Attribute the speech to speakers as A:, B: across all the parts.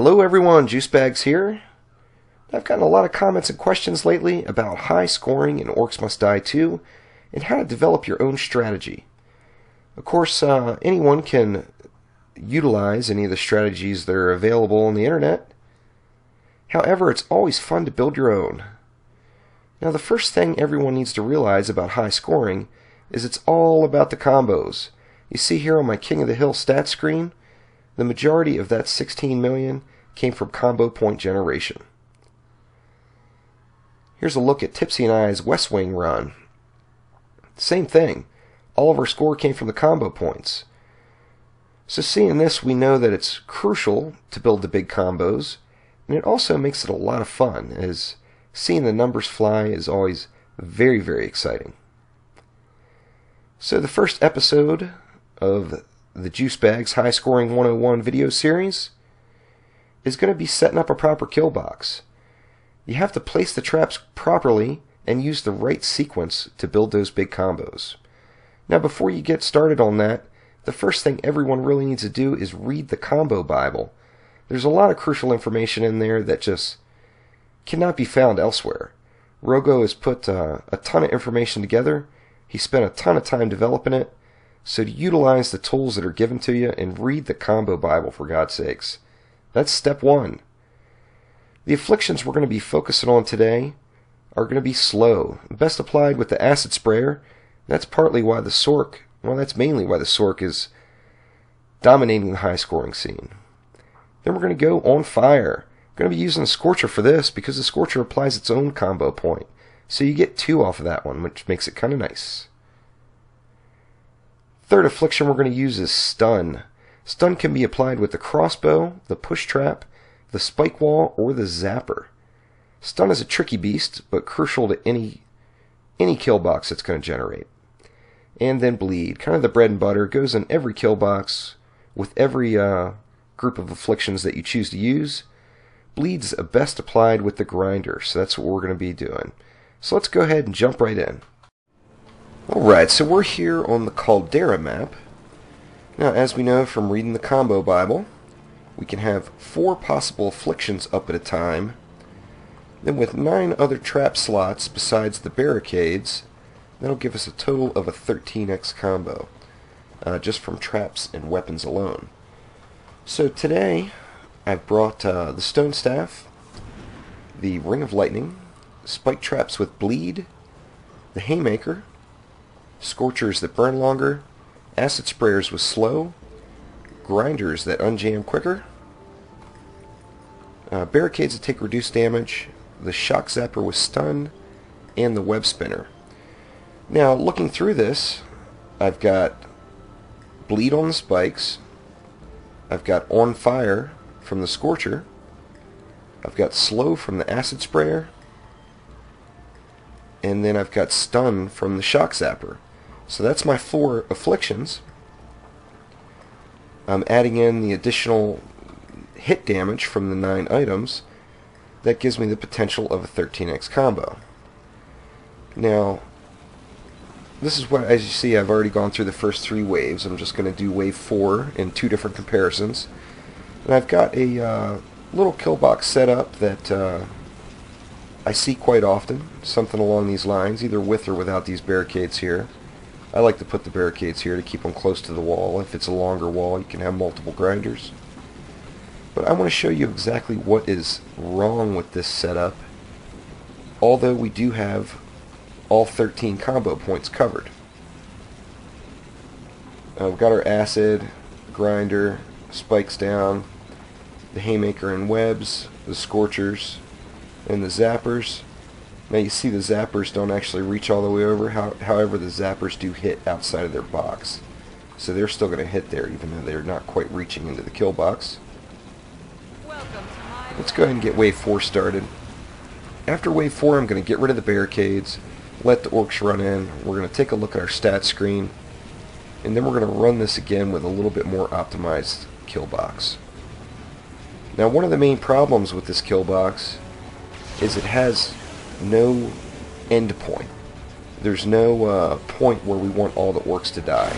A: Hello everyone, Juicebags here. I've gotten a lot of comments and questions lately about high scoring in Orcs Must Die 2 and how to develop your own strategy. Of course, anyone can utilize any of the strategies that are available on the internet. However, it's always fun to build your own. Now, the first thing everyone needs to realize about high scoring is it's all about the combos. You see here on my King of the Hill stat screen, the majority of that 16 million came from combo point generation. Here's a look at Tipsy and I's West Wing run. Same thing. All of our score came from the combo points. So seeing this, we know that it's crucial to build the big combos, and it also makes it a lot of fun, as seeing the numbers fly is always very, very exciting. So the first episode of the Juicebags High Scoring 101 video series is going to be setting up a proper kill box. You have to place the traps properly and use the right sequence to build those big combos. Now, before you get started on that, the first thing everyone really needs to do is read the combo Bible. There's a lot of crucial information in there that just cannot be found elsewhere. Rogo has put a ton of information together. He spent a ton of time developing it. So to utilize the tools that are given to you and read the combo Bible, for God's sakes. That's step one. The afflictions we're going to be focusing on today are going to be slow, best applied with the acid sprayer. That's partly why the Sork, well, that's mainly why the Sork is dominating the high scoring scene. Then we're going to go on fire. We're going to be using the Scorcher for this because the Scorcher applies its own combo point. So you get 2 off of that one, which makes it kind of nice. Third affliction we're going to use is Stun. Stun can be applied with the crossbow, the push trap, the spike wall, or the zapper. Stun is a tricky beast, but crucial to any kill box it's going to generate. And then Bleed, kind of the bread and butter, goes in every kill box with every group of afflictions that you choose to use. Bleed's best applied with the Grinder, so that's what we're going to be doing. So let's go ahead and jump right in. Alright, so we're here on the Caldera map. Now, as we know from reading the combo Bible, we can have 4 possible afflictions up at a time. Then with 9 other trap slots besides the barricades, that'll give us a total of a 13x combo, just from traps and weapons alone. So today, I've brought the Stone Staff, the Ring of Lightning, Spike Traps with Bleed, the Haymaker, Scorchers that burn longer, acid sprayers with slow, grinders that unjam quicker, barricades that take reduced damage, the shock zapper with stun, and the web spinner. Now, looking through this, I've got Bleed on the spikes, I've got On Fire from the Scorcher, I've got Slow from the acid sprayer, and then I've got Stun from the shock zapper. So that's my 4 afflictions. I'm adding in the additional hit damage from the 9 items. That gives me the potential of a 13x combo. Now, this is what, as you see, I've already gone through the first 3 waves. I'm just going to do wave 4 in 2 different comparisons. And I've got a little kill box set up that I see quite often, something along these lines, either with or without these barricades here. I like to put the barricades here to keep them close to the wall. If it's a longer wall, you can have multiple grinders. But I want to show you exactly what is wrong with this setup, although we do have all 13 combo points covered. We've got our acid, grinder, spikes down, the haymaker and webs, the scorchers, and the zappers. Now you see the zappers don't actually reach all the way over, however the zappers do hit outside of their box. So they're still going to hit there even though they're not quite reaching into the kill box. Let's go ahead and get wave 4 started. After wave 4 I'm going to get rid of the barricades, let the orcs run in, we're going to take a look at our stat screen, and then we're going to run this again with a little bit more optimized kill box. Now, one of the main problems with this kill box is it has no end point. There's no point where we want all the orcs to die.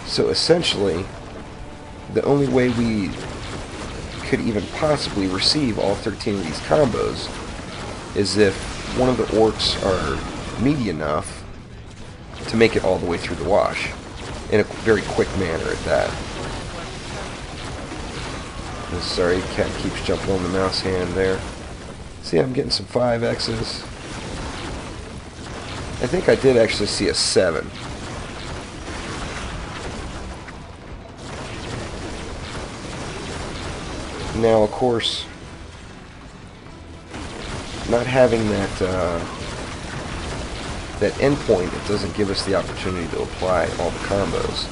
A: So essentially, the only way we could even possibly receive all 13 of these combos is if one of the orcs are meaty enough to make it all the way through the wash in a very quick manner at that. Sorry, cat keeps jumping on the mouse hand there. See, I'm getting some 5X's. I think I did actually see a 7. Now, of course, not having that that endpoint, it doesn't give us the opportunity to apply all the combos.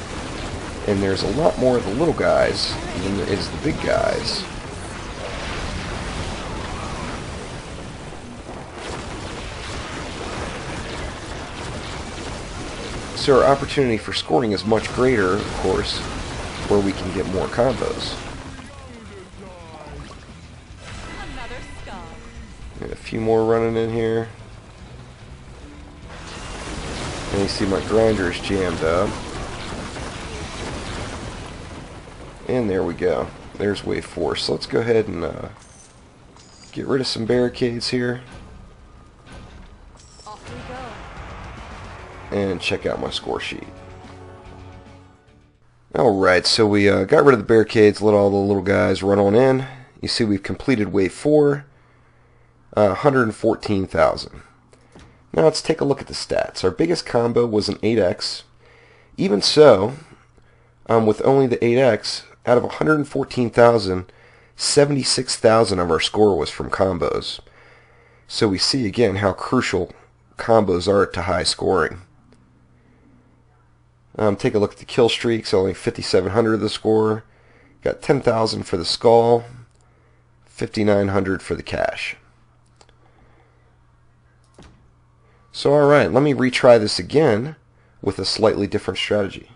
A: And there's a lot more of the little guys than there is the big guys. So our opportunity for scoring is much greater, of course, where we can get more combos. Got a few more running in here. And you see my grinder is jammed up. And there we go. There's wave 4. So let's go ahead and get rid of some barricades here.
B: Off we go.
A: And check out my score sheet. Alright, so we got rid of the barricades, let all the little guys run on in. You see we've completed wave 4. 114,000. Now let's take a look at the stats. Our biggest combo was an 8x. Even so, with only the 8x, out of 114,000, 76,000 of our score was from combos. So we see again how crucial combos are to high scoring. Take a look at the kill streaks, only 5,700 of the score. Got 10,000 for the skull, 5,900 for the cash. So alright, let me retry this again with a slightly different strategy.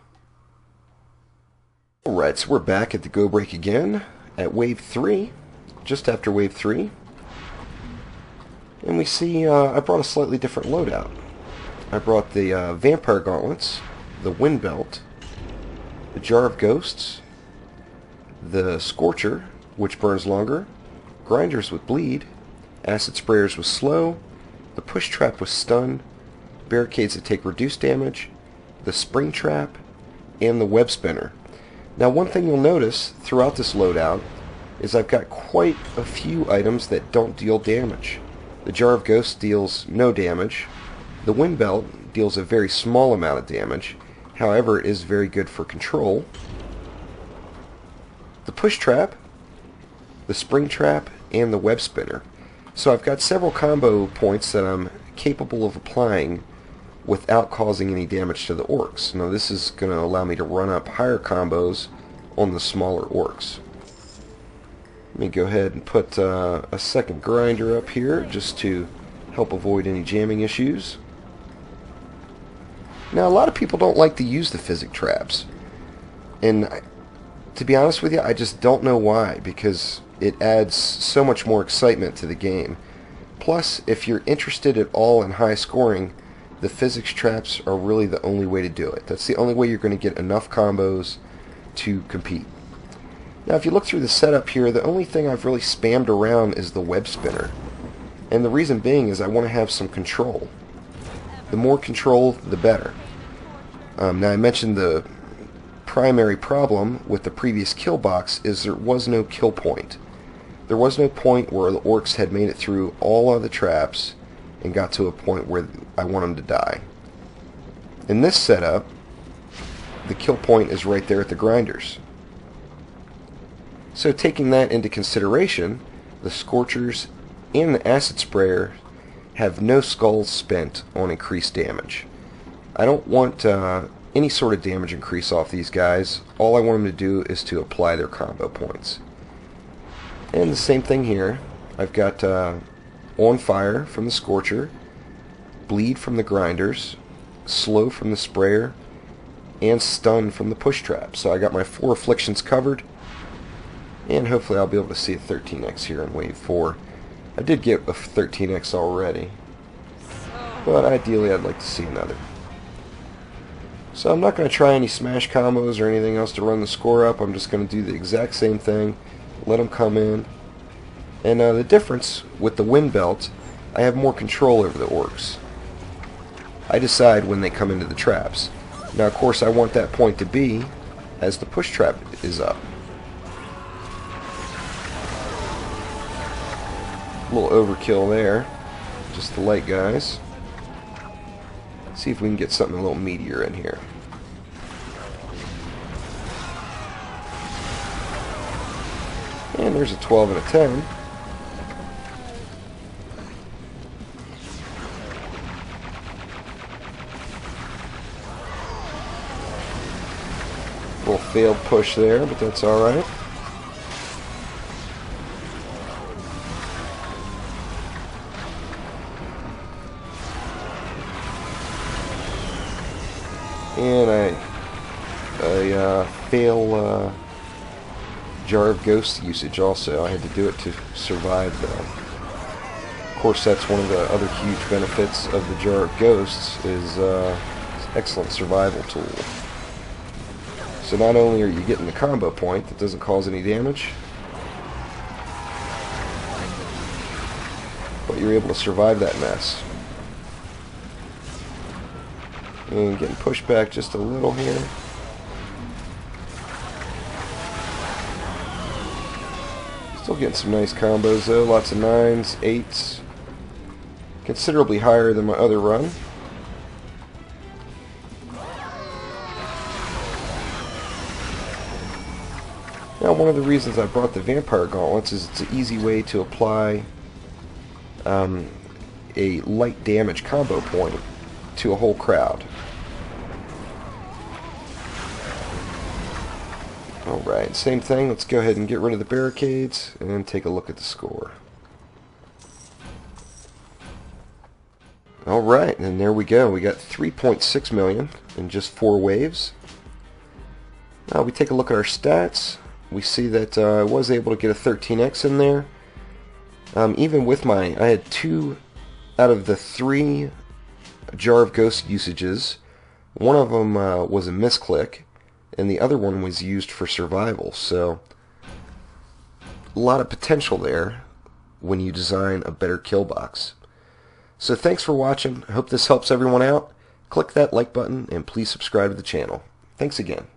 A: Alright, so we're back at the go break again at wave 3, just after wave 3. And we see I brought a slightly different loadout. I brought the Vampire Gauntlets, the Wind Belt, the Jar of Ghosts, the Scorcher, which burns longer, Grinders with Bleed, Acid Sprayers with Slow, the Push Trap with Stun, Barricades that take reduced damage, the Spring Trap, and the Web Spinner. Now one thing you'll notice throughout this loadout is I've got quite a few items that don't deal damage. The Jar of Ghosts deals no damage. The Wind Belt deals a very small amount of damage, however it is very good for control. The Push Trap, the Spring Trap, and the Web Spinner. So I've got several combo points that I'm capable of applying without causing any damage to the orcs. Now this is going to allow me to run up higher combos on the smaller orcs. Let me go ahead and put a second grinder up here just to help avoid any jamming issues. Now a lot of people don't like to use the physic traps, and to be honest with you, I just don't know why, because it adds so much more excitement to the game. Plus, if you're interested at all in high scoring, the physics traps are really the only way to do it. That's the only way you're going to get enough combos to compete. Now if you look through the setup here, the only thing I've really spammed around is the Web Spinner. And the reason being is I want to have some control. The more control, the better. Now I mentioned the primary problem with the previous Killbox is there was no kill point. There was no point where the orcs had made it through all of the traps and got to a point where I want them to die. In this setup, the kill point is right there at the grinders. So taking that into consideration, the Scorchers and the Acid Sprayer have no skulls spent on increased damage. I don't want any sort of damage increase off these guys. All I want them to do is to apply their combo points. And the same thing here. I've got On Fire from the Scorcher, Bleed from the Grinders, Slow from the Sprayer, and Stun from the Push Trap. So I got my 4 afflictions covered, and hopefully I'll be able to see a 13x here in wave 4. I did get a 13x already, but ideally I'd like to see another. So I'm not going to try any smash combos or anything else to run the score up. I'm just going to do the exact same thing let them come in. And the difference with the wind belt, I have more control over the orcs. I decide when they come into the traps. Now, of course, I want that point to be as the push trap is up. A little overkill there. Just the light guys. See if we can get something a little meatier in here. And there's a 12 and a 10. Little failed push there, but that's alright. And I fail Jar of Ghost usage also. I had to do it to survive though. Of course, that's one of the other huge benefits of the Jar of Ghosts is it's an excellent survival tool. So not only are you getting the combo point that doesn't cause any damage, but you're able to survive that mess. And getting pushed back just a little here. Still getting some nice combos though, lots of 9s, 8s. Considerably higher than my other run. Now, one of the reasons I brought the Vampire Gauntlets is it's an easy way to apply a light damage combo point to a whole crowd. Alright, same thing. Let's go ahead and get rid of the barricades and take a look at the score. Alright, and there we go. We got 3.6 million in just 4 waves. Now we take a look at our stats. We see that I was able to get a 13x in there. Even with I had 2 out of the 3 Jar of Ghost usages. One of them was a misclick, and the other one was used for survival. So, a lot of potential there when you design a better kill box. So thanks for watching. I hope this helps everyone out. Click that like button and please subscribe to the channel. Thanks again.